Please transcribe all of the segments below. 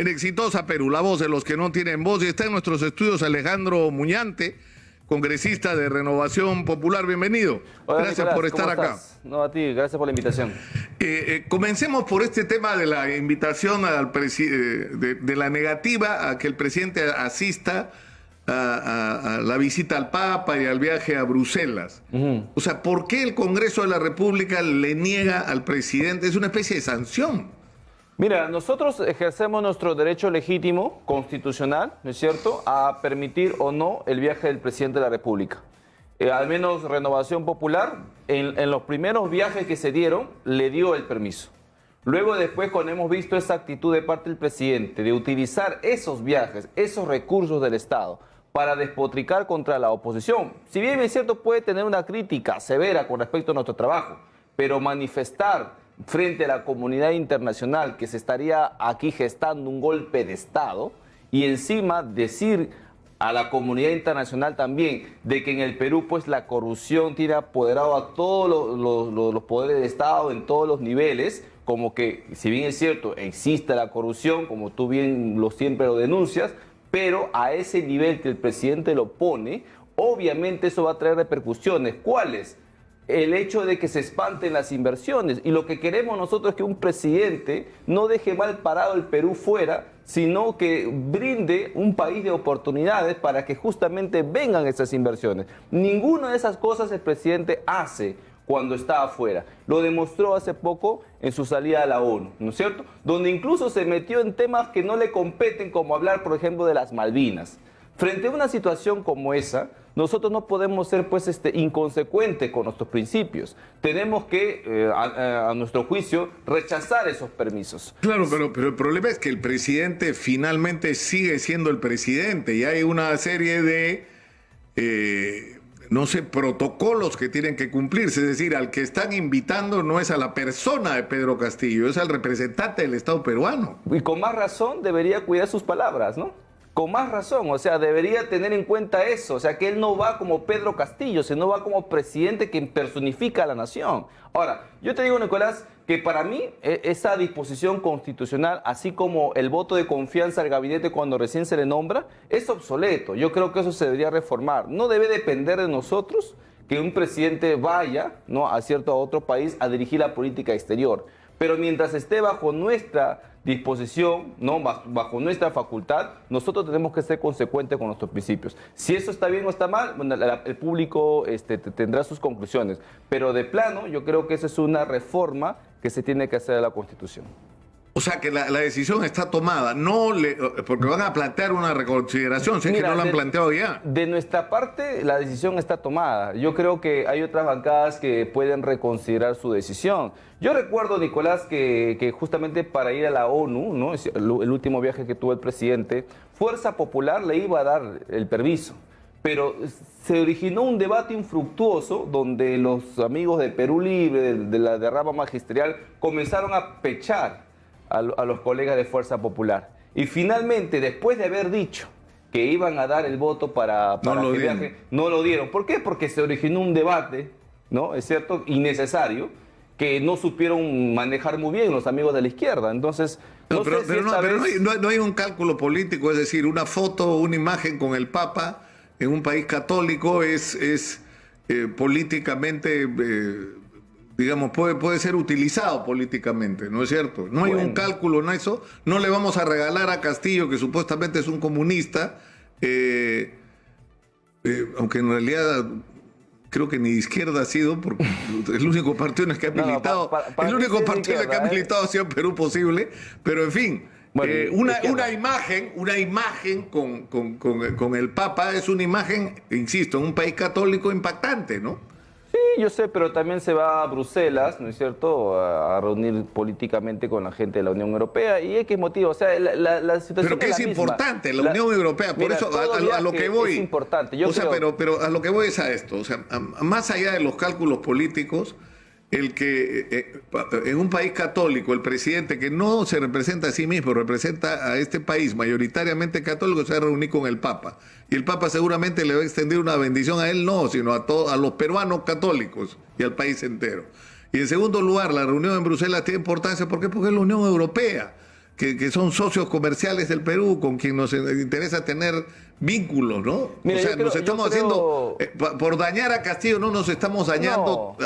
en Exitosa Perú, la voz de los que no tienen voz. Y está en nuestros estudios Alejandro Muñante, congresista de Renovación Popular. Bienvenido. Hola, gracias Nicolás, por estar acá. No, a ti, gracias por la invitación. Comencemos por este tema de la invitación de la negativa a que el presidente asista a la visita al Papa y al viaje a Bruselas. O sea, ¿por qué el Congreso de la República le niega al presidente? Es una especie de sanción. Mira, nosotros ejercemos nuestro derecho legítimo, constitucional, ¿no es cierto?, a permitir o no el viaje del presidente de la República. Al menos Renovación Popular, en los primeros viajes que se dieron, le dio el permiso. Luego después, cuando hemos visto esa actitud de parte del presidente de utilizar esos viajes, esos recursos del Estado, para despotricar contra la oposición, si bien es cierto puede tener una crítica severa con respecto a nuestro trabajo, pero manifestar frente a la comunidad internacional que se estaría aquí gestando un golpe de Estado y encima decir a la comunidad internacional también de que en el Perú pues la corrupción tiene apoderado a todos los poderes de Estado en todos los niveles, como que si bien es cierto existe la corrupción, como tú bien siempre lo denuncias, pero a ese nivel que el presidente lo pone, obviamente eso va a traer repercusiones. ¿Cuáles? El hecho de que se espanten las inversiones. Y lo que queremos nosotros es que un presidente no deje mal parado el Perú fuera, sino que brinde un país de oportunidades para que justamente vengan esas inversiones. Ninguna de esas cosas el presidente hace cuando está afuera. Lo demostró hace poco en su salida a la ONU, ¿no es cierto? Donde incluso se metió en temas que no le competen, como hablar, por ejemplo, de las Malvinas. Frente a una situación como esa, nosotros no podemos ser inconsecuentes con nuestros principios. Tenemos que, a nuestro juicio, rechazar esos permisos. Claro, pero el problema es que el presidente finalmente sigue siendo el presidente y hay una serie de, protocolos que tienen que cumplirse. Es decir, al que están invitando no es a la persona de Pedro Castillo, es al representante del Estado peruano. Y con más razón debería cuidar sus palabras, ¿no? Con más razón, o sea, debería tener en cuenta eso, o sea, que él no va como Pedro Castillo, sino va como presidente que personifica a la nación. Ahora, yo te digo, Nicolás, que para mí esa disposición constitucional, así como el voto de confianza al gabinete cuando recién se le nombra, es obsoleto. Yo creo que eso se debería reformar. No debe depender de nosotros que un presidente vaya, ¿no?, a otro país a dirigir la política exterior. Pero mientras esté bajo nuestra disposición, ¿no?, bajo nuestra facultad, nosotros tenemos que ser consecuentes con nuestros principios. Si eso está bien o está mal, bueno, el público tendrá sus conclusiones. Pero de plano, yo creo que esa es una reforma que se tiene que hacer a la Constitución. O sea que la decisión está tomada, porque van a plantear una reconsideración, si es que no la han planteado ya. De nuestra parte, la decisión está tomada. Yo creo que hay otras bancadas que pueden reconsiderar su decisión. Yo recuerdo, Nicolás, que justamente para ir a la ONU, ¿no?, el último viaje que tuvo el presidente, Fuerza Popular le iba a dar el permiso. Pero se originó un debate infructuoso donde los amigos de Perú Libre, de la rama magisterial, comenzaron a pechar a los colegas de Fuerza Popular. Y finalmente, después de haber dicho que iban a dar el voto para el viaje, no lo dieron. ¿Por qué? Porque se originó un debate, ¿no?, es cierto, innecesario, que no supieron manejar muy bien los amigos de la izquierda. Entonces, no hay un cálculo político, es decir, una foto, una imagen con el Papa en un país católico es políticamente... digamos, puede ser utilizado políticamente, ¿no es cierto? No hay un cálculo en eso, no le vamos a regalar a Castillo, que supuestamente es un comunista, aunque en realidad creo que ni de izquierda ha sido, porque el único partido en el que ha militado, el único partido en el que ha militado ha sido Perú Posible, pero en fin, una imagen con el Papa es una imagen, insisto, en un país católico impactante, ¿no? Sí, yo sé, pero también se va a Bruselas, ¿no es cierto?, a reunir políticamente con la gente de la Unión Europea. ¿Y X motivo? O sea, la situación pero que es importante, la Unión Europea, por eso a lo que voy... Es importante. Pero a lo que voy es a esto, o sea, más allá de los cálculos políticos, el que en un país católico el presidente que no se representa a sí mismo, representa a este país mayoritariamente católico, se va a reunir con el Papa. Y el Papa seguramente le va a extender una bendición a él, no, sino a los peruanos católicos y al país entero. Y en segundo lugar, la reunión en Bruselas tiene importancia, ¿por qué? Porque es la Unión Europea, que son socios comerciales del Perú, con quien nos interesa tener vínculos, ¿no? Mira, o sea, nos estamos haciendo, por dañar a Castillo, no nos estamos dañando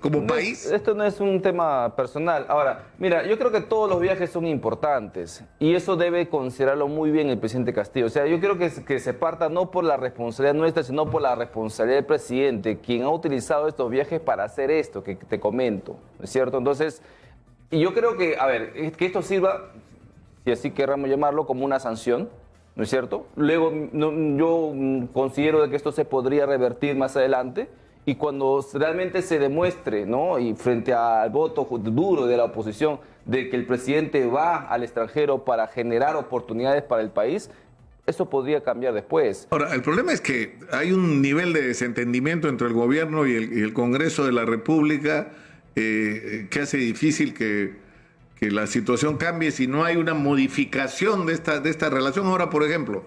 como país. Esto no es un tema personal. Ahora, mira, yo creo que todos los viajes son importantes y eso debe considerarlo muy bien el presidente Castillo. O sea, yo creo que se parta no por la responsabilidad nuestra, sino por la responsabilidad del presidente, quien ha utilizado estos viajes para hacer esto que te comento, ¿no es cierto? Entonces, y yo creo que, a ver, que esto sirva, si así querramos llamarlo, como una sanción, ¿no es cierto? Luego yo considero de que esto se podría revertir más adelante y cuando realmente se demuestre, ¿no? Y frente al voto duro de la oposición de que el presidente va al extranjero para generar oportunidades para el país, eso podría cambiar después. Ahora, el problema es que hay un nivel de desentendimiento entre el gobierno y el Congreso de la República que hace difícil que la situación cambie si no hay una modificación de esta relación. Ahora, por ejemplo,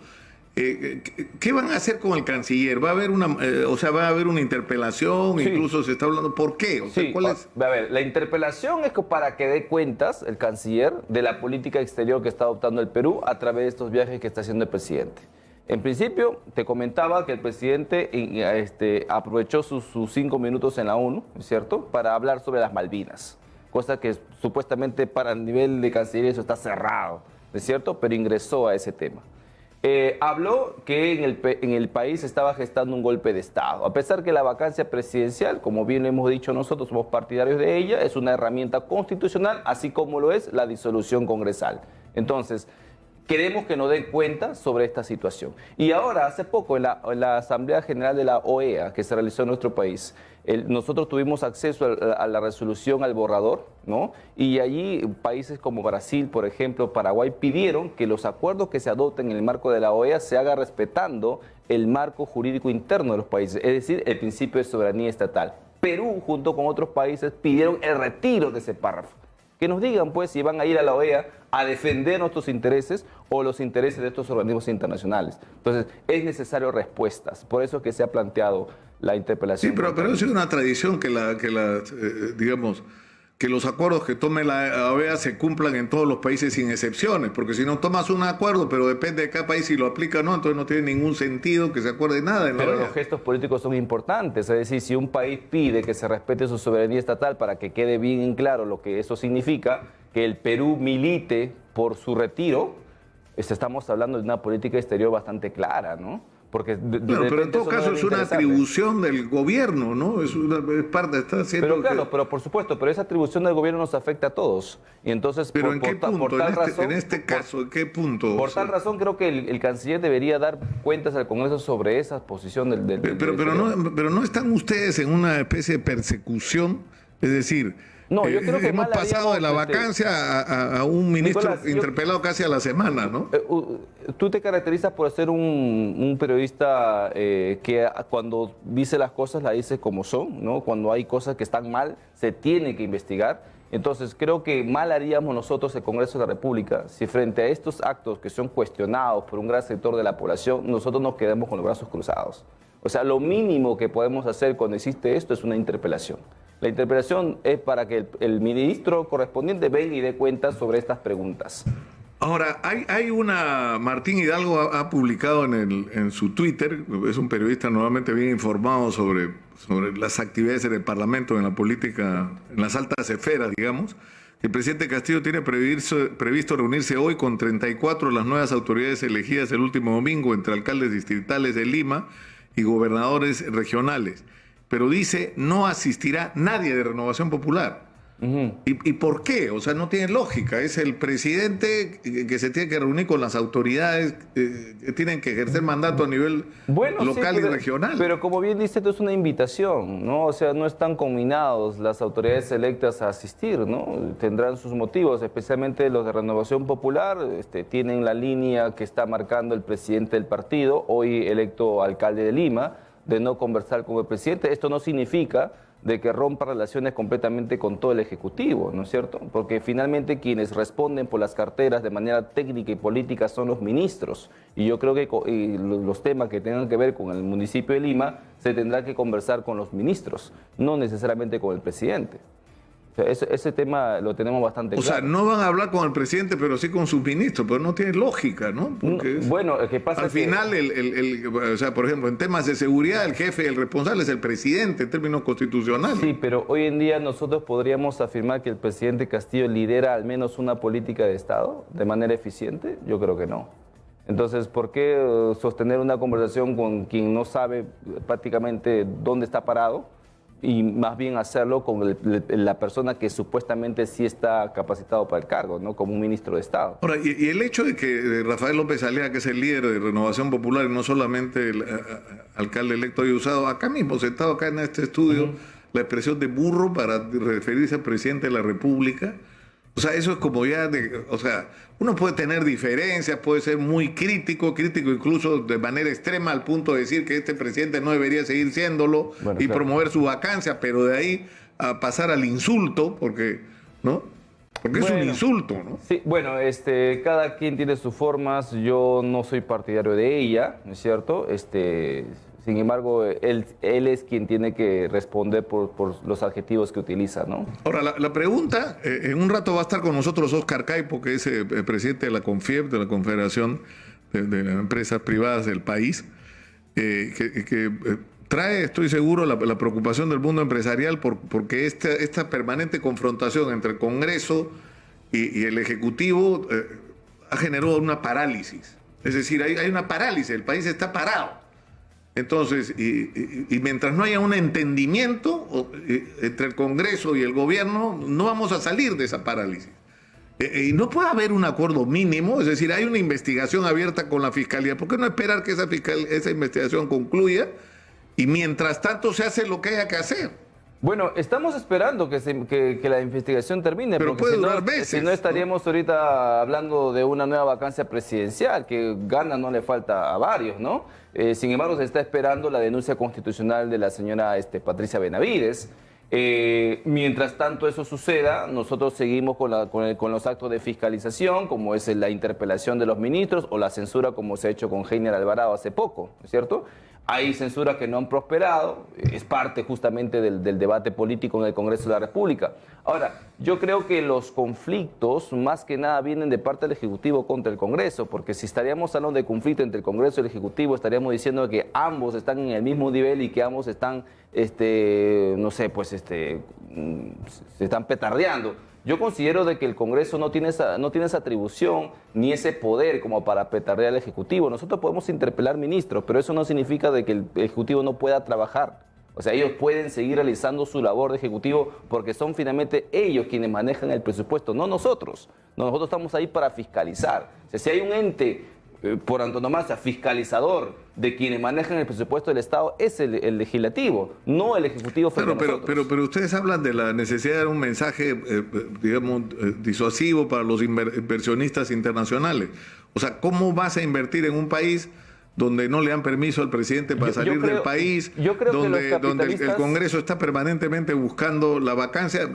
¿qué van a hacer con el canciller? ¿Va a haber va a haber una interpelación? Sí. Incluso se está hablando. ¿Por qué? O sea, Sí, ¿cuál es? a ver, la interpelación es para que dé cuentas el canciller de la política exterior que está adoptando el Perú a través de estos viajes que está haciendo el presidente. En principio, te comentaba que el presidente aprovechó sus 5 minutos en la ONU, ¿cierto?, para hablar sobre las Malvinas, cosa que supuestamente para el nivel de canciller eso está cerrado, ¿es cierto?, pero ingresó a ese tema. Habló que en el país estaba gestando un golpe de Estado, a pesar que la vacancia presidencial, como bien lo hemos dicho nosotros, somos partidarios de ella, es una herramienta constitucional, así como lo es la disolución congresal. Entonces, queremos que nos den cuenta sobre esta situación. Y ahora, hace poco, en la Asamblea General de la OEA, que se realizó en nuestro país, nosotros tuvimos acceso a la resolución, al borrador, ¿no? Y allí países como Brasil, por ejemplo, Paraguay, pidieron que los acuerdos que se adopten en el marco de la OEA se haga respetando el marco jurídico interno de los países, es decir, el principio de soberanía estatal. Perú, junto con otros países, pidieron el retiro de ese párrafo. Que nos digan, pues, si van a ir a la OEA a defender nuestros intereses o los intereses de estos organismos internacionales. Entonces, es necesario respuestas. Por eso es que se ha planteado la interpelación. Sí, pero es una tradición digamos, que los acuerdos que tome la OEA se cumplan en todos los países sin excepciones, porque si no tomas un acuerdo, pero depende de cada país si lo aplica o no, entonces no tiene ningún sentido que se acuerde nada en la Pero OEA. los gestos políticos son importantes, es decir, si un país pide que se respete su soberanía estatal para que quede bien en claro lo que eso significa, que el Perú milite por su retiro, estamos hablando de una política exterior bastante clara, ¿no? Porque pero en todo caso es una atribución del gobierno, ¿no? Es parte, está haciendo. Pero claro, pero por supuesto, pero esa atribución del gobierno nos afecta a todos. Y entonces, pero ¿en qué punto? Por tal razón, en este caso, ¿en qué punto? Por tal razón, creo que el canciller debería dar cuentas al Congreso sobre esa posición del pero no están ustedes en una especie de persecución, es decir. No, yo creo que hemos pasado de la vacancia a un ministro Nicolás, interpelado casi a la semana, ¿no? Tú te caracterizas por ser un periodista que cuando dice las cosas las dice como son, ¿no? Cuando hay cosas que están mal, se tiene que investigar. Entonces, creo que mal haríamos nosotros, el Congreso de la República, si frente a estos actos que son cuestionados por un gran sector de la población, nosotros nos quedemos con los brazos cruzados. O sea, lo mínimo que podemos hacer cuando existe esto es una interpelación. La interpelación es para que el ministro correspondiente venga y dé cuenta sobre estas preguntas. Ahora, Martín Hidalgo ha publicado en su Twitter, es un periodista normalmente bien informado sobre las actividades del Parlamento en la política, en las altas esferas, digamos, que el presidente Castillo tiene previsto reunirse hoy con 34 de las nuevas autoridades elegidas el último domingo, entre alcaldes distritales de Lima y gobernadores regionales. Pero dice, no asistirá nadie de Renovación Popular. ¿Y por qué? O sea, no tiene lógica. Es el presidente que se tiene que reunir con las autoridades que tienen que ejercer mandato a nivel local y regional. Pero como bien dice, esto es una invitación, ¿no? O sea, no están combinados las autoridades electas a asistir, ¿no? Tendrán sus motivos, especialmente los de Renovación Popular, tienen la línea que está marcando el presidente del partido, hoy electo alcalde de Lima, de no conversar con el presidente. Esto no significa de que rompa relaciones completamente con todo el Ejecutivo, ¿no es cierto? Porque finalmente quienes responden por las carteras de manera técnica y política son los ministros. Y yo creo que los temas que tengan que ver con el municipio de Lima se tendrá que conversar con los ministros, no necesariamente con el presidente. O sea, ese tema lo tenemos bastante O claro. sea, no van a hablar con el presidente, pero sí con sus ministros, pero no tiene lógica, ¿no? Porque Bueno, el que pasa al es que... final, o sea, por ejemplo, en temas de seguridad, el jefe, el responsable es el presidente en términos constitucionales. Sí, pero hoy en día nosotros podríamos afirmar que el presidente Castillo lidera al menos una política de Estado de manera eficiente. Yo creo que no. Entonces, ¿por qué sostener una conversación con quien no sabe prácticamente dónde está parado? Y más bien hacerlo con la persona que supuestamente sí está capacitado para el cargo, ¿no? Como un ministro de Estado. Ahora, y el hecho de que Rafael López Aliaga, que es el líder de Renovación Popular, y no solamente el alcalde electo, haya usado acá mismo, sentado acá en este estudio, la expresión de burro para referirse al presidente de la República. O sea, eso es como ya o sea, uno puede tener diferencias, puede ser muy crítico incluso de manera extrema al punto de decir que este presidente no debería seguir siéndolo Bueno, y claro. promover su vacancia, pero de ahí a pasar al insulto, porque, ¿no? Porque es un Bueno. insulto, ¿no? Sí, bueno, cada quien tiene sus formas, yo no soy partidario de ella, ¿no es cierto? Sin embargo, él es quien tiene que responder por los adjetivos que utiliza, ¿no? Ahora, la pregunta, en un rato va a estar con nosotros Oscar Caipo, que es el presidente de la CONFIEP, de la Confederación de las Empresas Privadas del país, que trae, estoy seguro, la preocupación del mundo empresarial porque esta permanente confrontación entre el Congreso y el Ejecutivo ha generado una parálisis. Es decir, hay una parálisis, el país está parado. Entonces, y mientras no haya un entendimiento entre el Congreso y el gobierno, no vamos a salir de esa parálisis. Y no puede haber un acuerdo mínimo, es decir, hay una investigación abierta con la Fiscalía. ¿Por qué no esperar que esa investigación concluya? Y mientras tanto se hace lo que haya que hacer. Bueno, estamos esperando que la investigación termine, Pero porque puede si durar no, meses, si no estaríamos ahorita hablando de una nueva vacancia presidencial, que gana no le falta a varios, ¿no? Sin embargo, se está esperando la denuncia constitucional de la señora Patricia Benavides. Mientras tanto eso suceda, nosotros seguimos con los actos de fiscalización, como es la interpelación de los ministros o la censura como se ha hecho con Heiner Alvarado hace poco, ¿no es cierto? Hay censuras que no han prosperado, es parte justamente del debate político en el Congreso de la República. Ahora, yo creo que los conflictos más que nada vienen de parte del Ejecutivo contra el Congreso, porque si estaríamos hablando de conflicto entre el Congreso y el Ejecutivo, estaríamos diciendo que ambos están en el mismo nivel y que ambos están, no sé, pues se están petardeando. Yo considero de que el Congreso no tiene esa atribución ni ese poder como para petardear al Ejecutivo. Nosotros podemos interpelar ministros, pero eso no significa de que el Ejecutivo no pueda trabajar. O sea, ellos pueden seguir realizando su labor de Ejecutivo porque son finalmente ellos quienes manejan el presupuesto, no nosotros. No, nosotros estamos ahí para fiscalizar. O sea, si hay un ente por antonomasia fiscalizador de quienes manejan el presupuesto del Estado, es el legislativo, no el Ejecutivo frente a nosotros. Pero ustedes hablan de la necesidad de dar un mensaje, digamos, disuasivo para los inversionistas internacionales. O sea, ¿cómo vas a invertir en un país donde no le dan permiso al presidente para salir del país, donde el Congreso está permanentemente buscando la vacancia,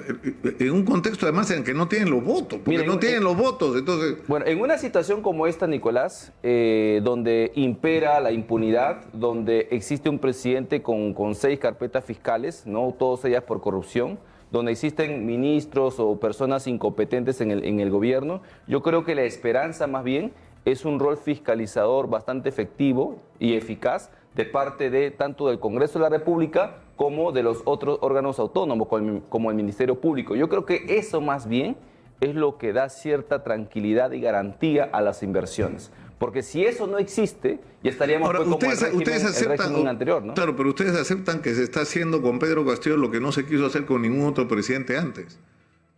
en un contexto además en que no tienen los votos, porque no tienen los votos? Entonces, bueno, en una situación como esta, Nicolás, donde impera la impunidad, donde existe un presidente con 6 carpetas fiscales, no todas ellas por corrupción, donde existen ministros o personas incompetentes en el gobierno, yo creo que la esperanza más bien es un rol fiscalizador bastante efectivo y eficaz de parte de tanto del Congreso de la República como de los otros órganos autónomos, como el Ministerio Público. Yo creo que eso más bien es lo que da cierta tranquilidad y garantía a las inversiones. Porque si eso no existe, ya estaríamos ahora, como ustedes el régimen anterior, ¿no? Claro, pero ustedes aceptan que se está haciendo con Pedro Castillo lo que no se quiso hacer con ningún otro presidente antes.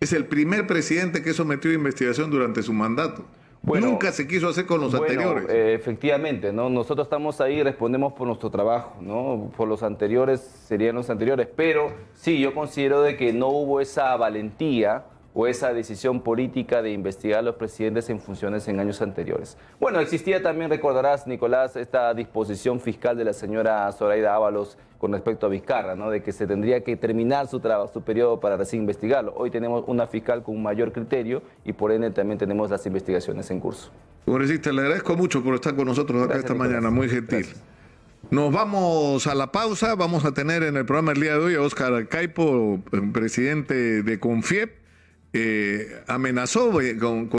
Es el primer presidente que sometió a investigación durante su mandato. Bueno, nunca se quiso hacer con los anteriores. Efectivamente, ¿no? Nosotros estamos ahí y respondemos por nuestro trabajo, ¿no? Por los anteriores serían los anteriores, pero sí, yo considero de que no hubo esa valentía o esa decisión política de investigar a los presidentes en funciones en años anteriores. Bueno, existía también, recordarás, Nicolás, esta disposición fiscal de la señora Zoraida Ábalos con respecto a Vizcarra, ¿no? De que se tendría que terminar su periodo para recién investigarlo. Hoy tenemos una fiscal con un mayor criterio y por ende también tenemos las investigaciones en curso. Congresista, le agradezco mucho por estar con nosotros acá esta mañana, muy gentil. Gracias. Nos vamos a la pausa. Vamos a tener en el programa el día de hoy a Óscar Caipo, presidente de CONFIEP. Amenazó con